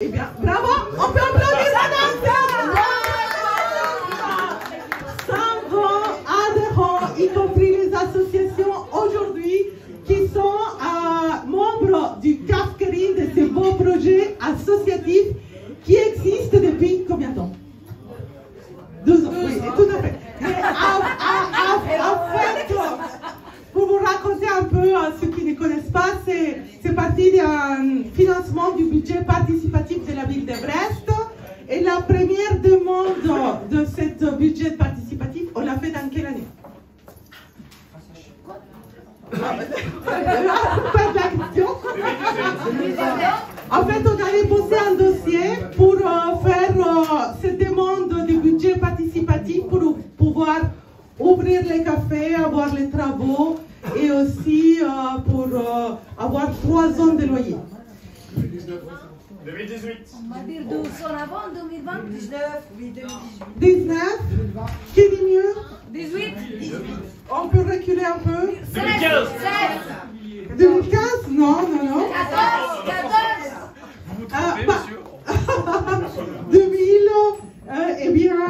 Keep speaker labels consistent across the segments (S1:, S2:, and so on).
S1: Eh bien, bravo, on peut applaudir la danse. Adhérents, y compris les associations aujourd'hui, qui sont membres du CAF-KERIN, de ce beau projet associatif qui existe depuis combien de temps? 12 ans, oui, tout à fait. Mais en fait, pour vous raconter un peu à ceux qui ne connaissent pas, c'est parti d'un financement du budget participatif de la ville de Brest. Et la première demande de ce budget participatif, on l'a fait dans quelle année? En fait, on avait posé un dossier pour faire cette demande de budget participatif pour pouvoir ouvrir les cafés, avoir les travaux et aussi pour avoir 3 ans de loyer.
S2: 2018.
S3: On va dire 12 ans avant, 2020. 19, oui,
S1: 19. Qui dit mieux?
S3: 18.
S1: On peut reculer un peu?
S2: 2015.
S1: 2015? Non, non, non.
S3: 14.
S2: Vous vous trompez, monsieur?
S1: 2000, eh bien,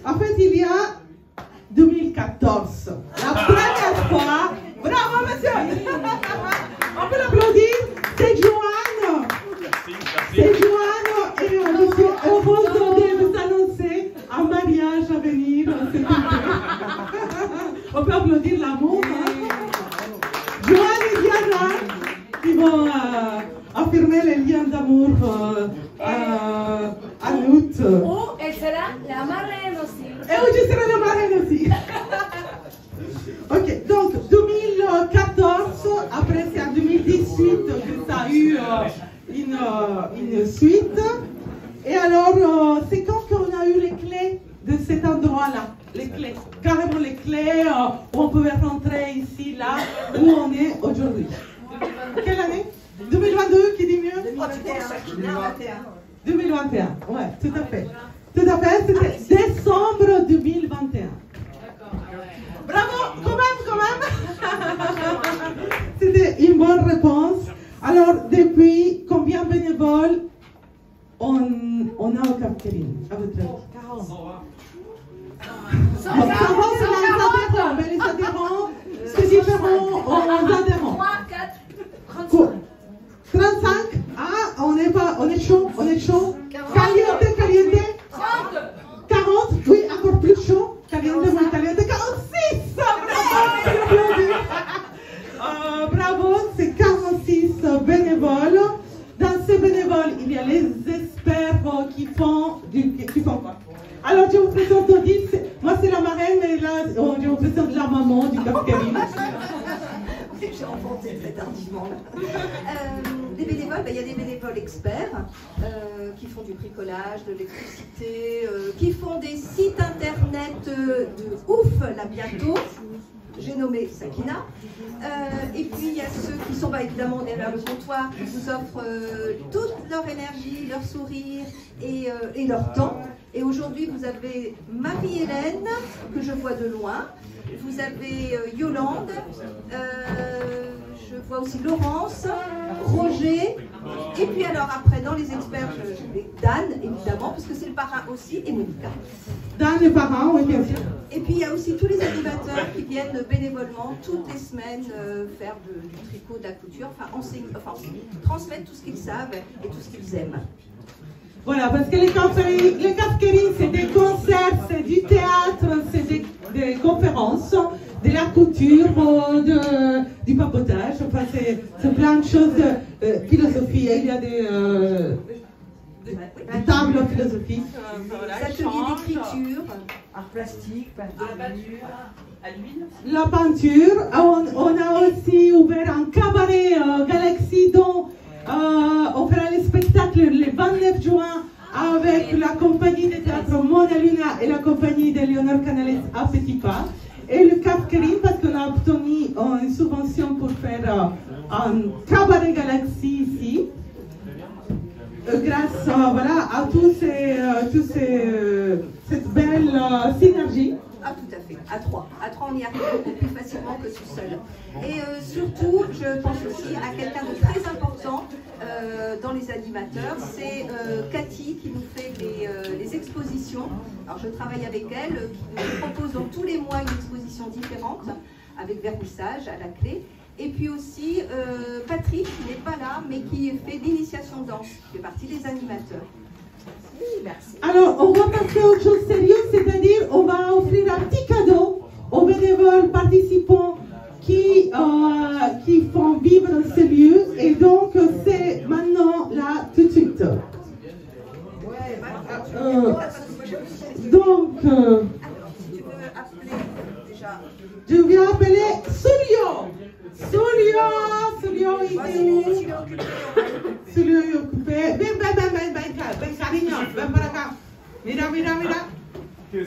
S1: en fait, il y a 2014. La première fois. Bravo, monsieur! On peut l'applaudir. C'est Joanne. C'est Joanne et je suis heureuse de vous annoncer un mariage à venir. On peut applaudir l'amour. Joanne et Diana qui vont affirmer les liens d'amour à août.
S3: Ou elle sera la marraine aussi.
S1: Et où je serai la marraine aussi. Ok, donc 2014, après c'est en 2018 que ça a eu une suite. Et alors, c'est quand qu'on a eu les clés de cet endroit-là? Les clés, carrément les clés où on pouvait rentrer ici, là, où on est aujourd'hui. Quelle année? 2022, qui dit mieux?
S3: 2021.
S1: 2021, ouais, tout à fait. Tout à fait, c'était décembre 2021. Bravo, quand même. C'était une bonne réponse. Alors, depuis combien de bénévoles on a au CAF-KERIN, à votre avis? 40. 140, c'est les adhérents, mais les adhérents, c'est différent aux adhérents.
S3: 3, 4, 35.
S1: 35? Ah, on est chaud, Caliente, caliente.
S3: 30.
S1: 40, oui, encore plus chaud. Caliente, muy caliente. 46, bravo. Bravo, c'est 46 bénévoles. Dans ces bénévoles, il y a les experts qui font quoi? Alors, je vous présente Odile. Moi, c'est la marraine, mais là, je vous présente la maman du CAF-KERIN.
S4: J'ai inventé très tardivement. Des bénévoles, il y a des bénévoles experts qui font du bricolage, de l'électricité, qui font des sites internet de ouf, là bientôt. J'ai nommé Sakina. Et puis il y a ceux qui sont évidemment derrière le comptoir, qui vous offrent toute leur énergie, leur sourire et leur temps. Et aujourd'hui, vous avez Marie-Hélène, que je vois de loin. Vous avez Yolande, je vois aussi Laurence, Roger, et puis alors après dans les experts, Dan évidemment, parce que c'est le parrain aussi, et Monica.
S1: Dan le parrain, oui bien sûr.
S4: Et puis il y a aussi tous les animateurs qui viennent bénévolement toutes les semaines faire du tricot, de la couture, transmettre tout ce qu'ils savent et tout ce qu'ils aiment.
S1: Voilà, parce que les CAF-KERIN, c'est des concerts, c'est du théâtre, c'est des conférences, de la couture, du papotage, enfin c'est plein de choses de philosophie. Il y a des tables philosophiques.
S4: Des ateliers d'écriture.
S3: Art plastique, peinture, à l'huile.
S1: La peinture. On a aussi ouvert un cabaret Galaxy dont on fera le spectacle le 29 juin avec la compagnie de théâtre Mona Luna et la compagnie de Léonore Canales à Petit Pas. Et le CAF-KERIN, parce qu'on a obtenu une subvention pour faire un cabaret Galaxy ici. Grâce à cette belle synergie.
S4: Ah, tout à fait. À trois. À trois, on y arrive beaucoup plus facilement que tout seul. Et surtout, je pense aussi à quelqu'un de très important dans les animateurs, c'est Cathy qui nous fait les expositions. Alors je travaille avec elle, qui nous propose dans tous les mois une exposition différente, avec vernissage à la clé. Et puis aussi Patrick, qui n'est pas là, mais qui fait l'initiation danse, qui fait partie des animateurs. Merci.
S1: Alors, on va passer à autre chose sérieuse, c'est-à-dire on va offrir un petit cadeau aux bénévoles participants qui font vivre ce lieu. Et donc, c'est maintenant, là, tout de suite. Donc, je vais appeler Sulio. Sulio, il est où? Sulio est occupé. Ben, cariño, ven para acá. Mira.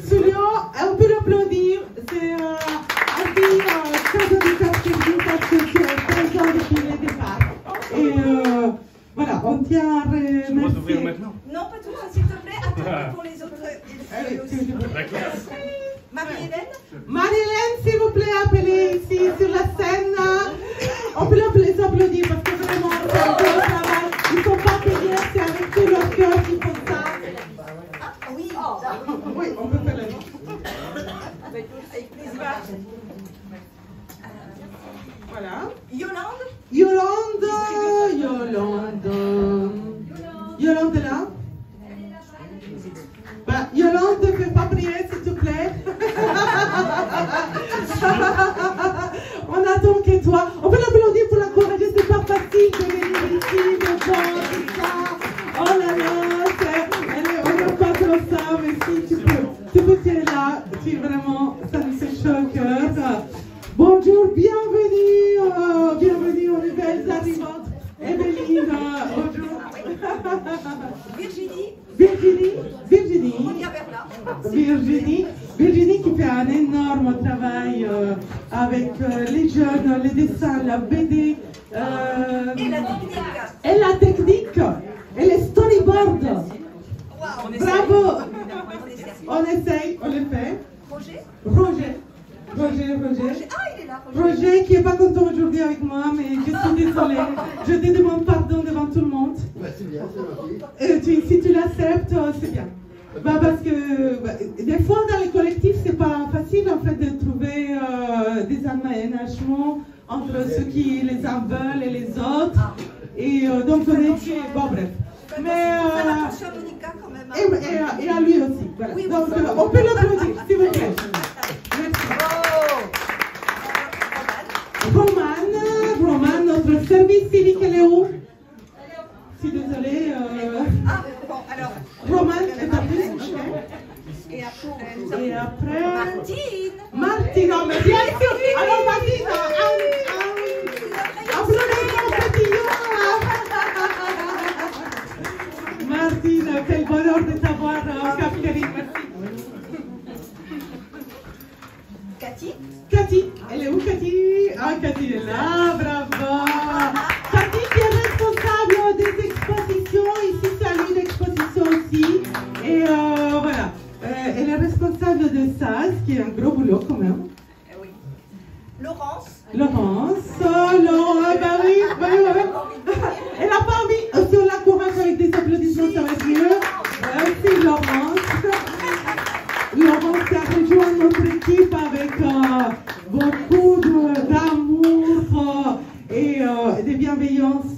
S1: Sulio, on peut l'applaudir. C'est un petit cadeau de casting parce que tu es présent depuis le départ. Et voilà, on tient à remercier.
S2: Je dois ouvrir maintenant.
S4: Non, pas tout ça, s'il te plaît. Attends pour les autres. Marie-Hélène.
S1: Marie-Hélène, s'il vous plaît, appelez ici sur la scène. On peut les applaudir parce que vraiment, c'est un gros travail. Ils ne sont pas payés, c'est avec tout leur cœur qu'ils font ça.
S4: Ah oui.
S1: Oui, on peut faire le nom.
S4: Avec plaisir.
S1: Voilà.
S4: Yolande
S1: est là. Bah, Yolande, ne fais pas prier, s'il te plaît. On attend que toi. On peut l'applaudir pour l'encourager, c'est pas facile de venir ici, de voir tout ça. Oh là là, on n'a pas trop ça, mais si tu peux être là, ça nous fait chaud au cœur. Bonjour, bienvenue aux nouvelles arrivantes. Evelyne, bonjour. Virginie qui fait un énorme travail avec les jeunes, les dessins, la BD. Et la technique. Et les storyboards.
S4: Wow.
S1: Bravo. On essaye, on le fait. Roger.
S4: Ah, il est là,
S1: Roger qui n'est pas content aujourd'hui avec moi, mais je suis désolée. Je te demande pardon devant tout le monde.
S5: C'est bien, c'est gentil.
S1: Si tu l'acceptes, c'est bien. Parce que des fois dans les collectifs, c'est pas facile en fait de trouver des aménagements entre ceux qui les en veulent et les autres. Et donc on est... Bon bref. Mais...
S4: attention à Monica quand même.
S1: Et à lui aussi. Voilà.
S4: Oui,
S1: donc on peut l'applaudir, s'il vous plaît. Merci. Romane, notre service civique, elle est où? Je suis désolée.
S4: Ah, bon, alors.
S1: Romane est partie.
S4: Et après.
S1: Martine, non, mais bien sûr. Alors, Martine, applaudissez petit Martine, quel bonheur de t'avoir au Cap Karim. Merci. Cathy, elle est où Cathy? Ah, Cathy est là, bravo. Cathy qui est responsable des expositions, ici c'est à lui l'exposition aussi. Et voilà, elle est responsable de SAS, qui est un gros boulot quand même.
S4: Oui. Laurence,
S1: bah oui. Elle n'a pas envie, si on l'encourage avec des applaudissements, ça va être mieux. Merci Laurence qui a rejoint notre équipe avec beaucoup d'amour et de bienveillance.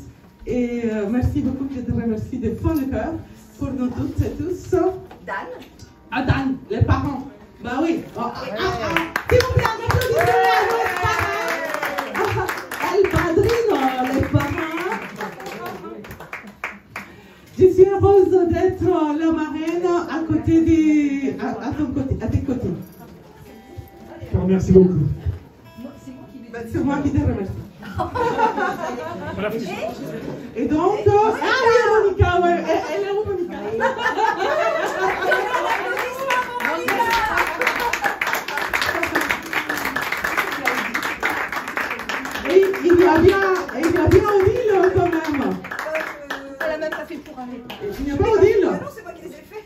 S1: Et merci beaucoup, je te remercie de fond de cœur pour nous toutes et tous.
S4: Dan.
S1: Ah, Dan, les parents. Bah oui. S'il vous plaît, applaudissez à nos parents. El padrino, les parents. Je suis heureuse d'être la marraine à tes côtés.
S5: Je te remercie beaucoup.
S1: C'est moi qui te remercie.
S2: Voilà.
S1: Et donc, oui, Monica, ouais, elle est où Monica? Et il y a bien Odile quand même.
S4: Elle a même pas fait le pour aller.
S1: Il n'y a pas Odile?
S4: Non, c'est moi qui les ai fait.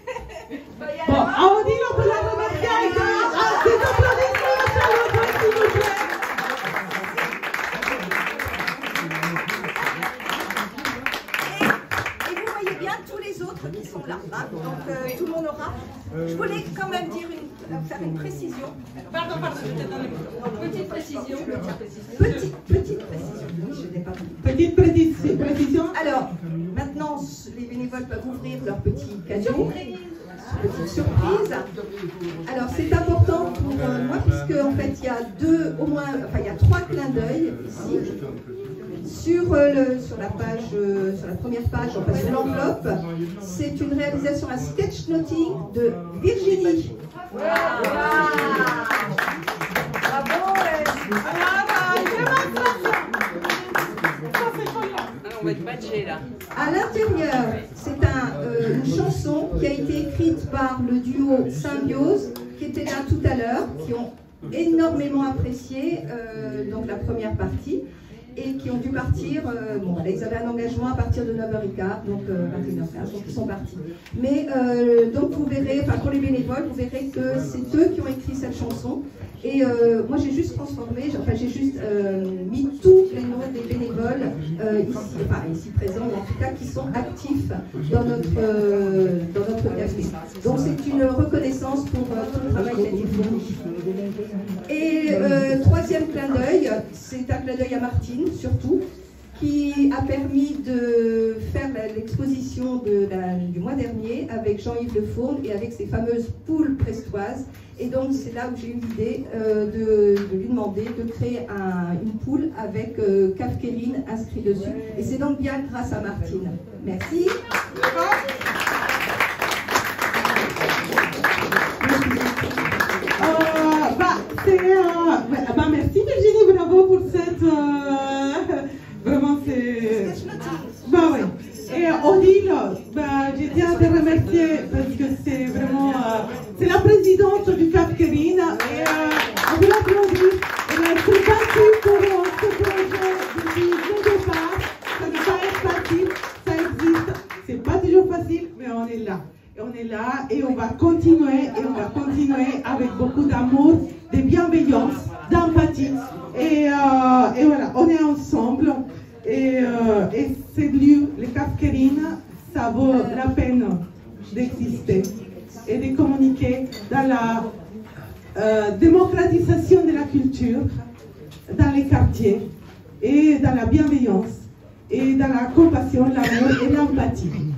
S1: Bon, à Odile, on peut la remercier avec des applaudissements.
S4: d'autres qui sont là. Hein. Donc tout le monde aura. Je voulais quand même faire une précision.
S3: Pardon, je te donne une petite précision.
S4: Petite précision. Je n'ai pas compris.
S1: Petite précision.
S4: Alors, maintenant, les bénévoles peuvent ouvrir leur petit cadeau. Petite surprise. Alors, c'est important pour moi, puisque en fait, il y a il y a 3 clins d'œil ici. Sur la première page, enfin sur l'enveloppe, c'est une réalisation à sketchnoting de Virginie.
S3: On va être matchés là.
S4: À l'intérieur, c'est une chanson qui a été écrite par le duo Symbiose, qui était là tout à l'heure, qui ont énormément apprécié donc la première partie. Et qui ont dû partir, ils avaient un engagement à partir de 9h15, donc 21h15, donc ils sont partis. Mais donc vous verrez, enfin pour les bénévoles, vous verrez que c'est eux qui ont écrit cette chanson. Et moi j'ai juste transformé, j'ai juste mis tous les noms des bénévoles ici présents, ou en tout cas qui sont actifs dans notre café. Donc c'est une reconnaissance pour tout le travail qui a été fourni. Et troisième clin d'œil, c'est un clin d'œil à Martine surtout, qui a permis de faire l'exposition du mois dernier avec Jean-Yves Le Fourne et avec ses fameuses poules prestoises. Et donc c'est là où j'ai eu l'idée de lui demander de créer une poule avec Kafkerine inscrit dessus. Et c'est donc bien grâce à Martine. Merci.
S1: Merci Virginie, bravo pour cette... vraiment c'est... Et Odile, je tiens à te remercier parce que c'est vraiment... c'est la présidente du Kafkerine et on peut l'applaudir. Elle est très battue pour ce projet depuis le départ. Ça n'est pas être facile, ça existe. C'est pas toujours facile, mais on est là. Et on est là et on va continuer avec beaucoup d'amour, de bienveillance, d'empathie. Et voilà, on est ensemble. Et ce lieu, le Kafkerine, ça vaut la peine d'exister et de communiquer dans la démocratisation de la culture, dans les quartiers, et dans la bienveillance, et dans la compassion, l'amour et l'empathie.